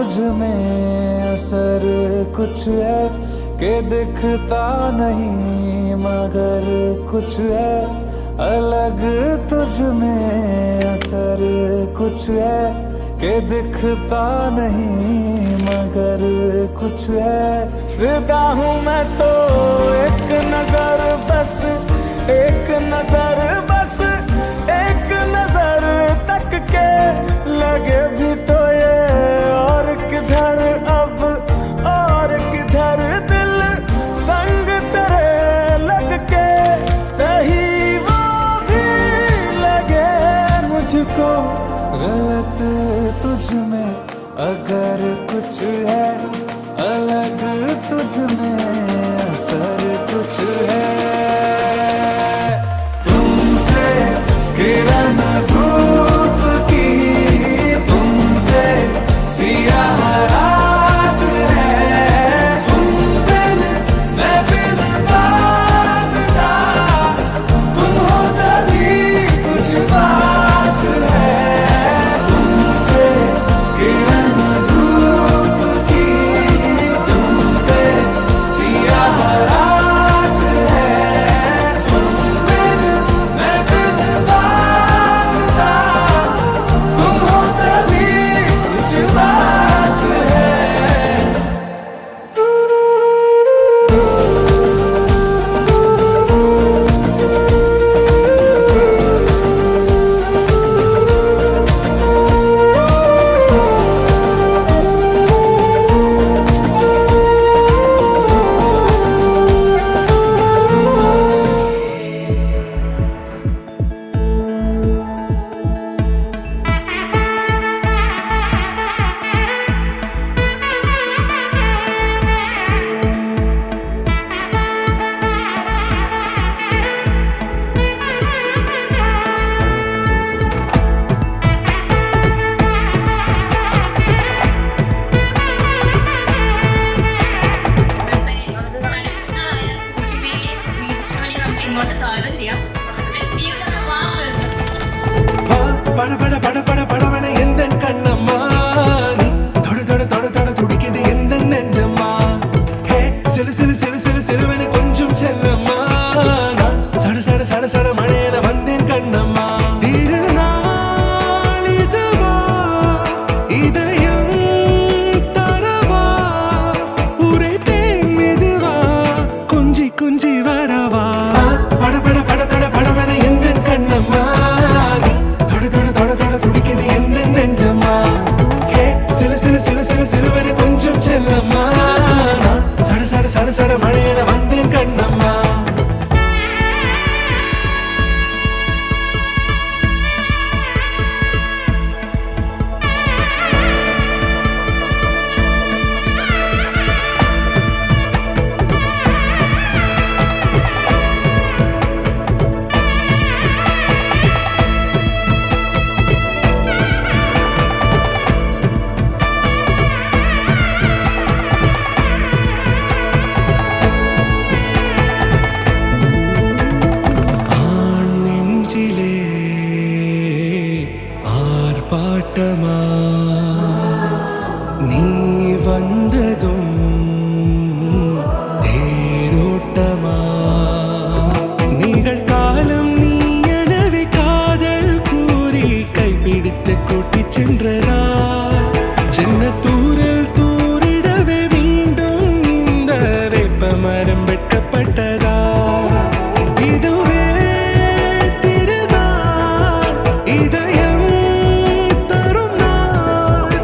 तुझ में असर कुछ है कि दिखता नहीं मगर कुछ है अलग तुझ में असर कुछ है कि दिखता नहीं मगर कुछ है। फिदा हूँ मैं तो एक नजर बस, एक नजर बस, एक नजर तक के लगे भी तो ये और किधर अब और किधर दिल संग तेरे लग के सही वो भी लगे मुझको गलत तुझ में अगर कुछ है अलग तुझ में असर कुछ है। तुमसे किरण धूप की तुमसे सियाह रात है, तुम दिल मैं दिल बांधता, तुम हो तभी कुछ बात है। तुमसे किरण धूप की तुमसे सियाह रात है, तुम दिल मैं दिल बांधता, तुम हो तभी कुछ बात है। பட பட பட பட படவன எந்தன் கண்ணம்மா, நீ தொட தொட தொட தொட துடிக்குது எந்தன் நெஞ்சம்மா. ஹே சிலு சிலு சிலு சிலு சிலுவென கொஞ்சம் செல்லம்மா, நான் சட சட சட சட மழையென வந்தேன் கண்ணம்மா. திருநாள் இதுவா இதயம் தரவா உரைத்தேன் மெதுவா கொஞ்சி கொஞ்சி வரவா. பட பட பட பட படவன எந்தன் கண்ணம்மா, நீ தொட தொட தொட தொட துடிக்குது எந்தன் நெஞ்சம்மா. ஹே சிலு சிலு சிலு சிலு சிலுவென கொஞ்சம் செல்லம்மா, நான் சட சட சட சட மழையென வந்தேன் கண்ணம்மா. ஆண் நெஞ்சிலே ஆர்ப்பாட்டமா நீ வந்ததும் தேரோட்டமா நிகழ்காலம் நீ எனவே காதல் கூறி கைப்பிடித்து கூட்டிச் சென்றதா சின்ன தூரல் தூரிடவே மீண்டும் இந்த வேப்ப மரம் வெட்கப்பட்டதா இதுவே திருநாள் இதயம் தரும் நாள்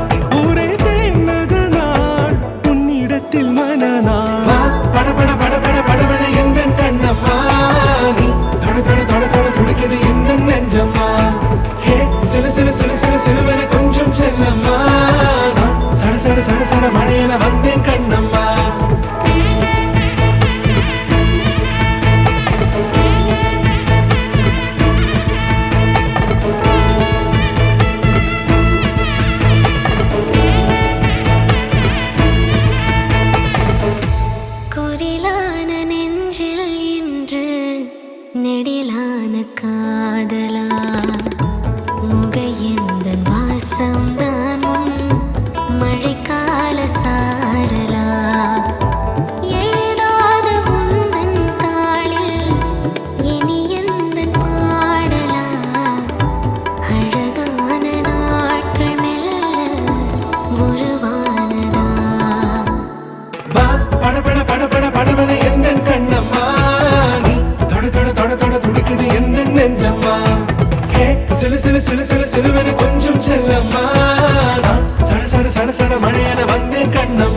உரைத்தேனது நாள் உன்னிடத்தில் மனநாள். பட பட பட பட படவன எந்தன் கண்ணம்மா, நீ தொட தொட தொட தொட துடிக்குது எந்தன் நெஞ்சம்மா. ஹே சிலு சிலு சிலு சிலு சிலுவென கொஞ்சம் செல்லம்மா, நான் சட சட சட சட மழையென வந்தேன் கண்ணம்மா. பட பட பட படவன எந்த கண்ணம்மா நீ தொட தொட தொட தொட துடிக்குது எந்த நெஞ்சம்மா ஹே சிலு சிலு சிலு சிலு சிலுவன கொஞ்சம் செல்லம்மா நான் சட சட சட சட மழையன வந்தேன் கண்ணம்மா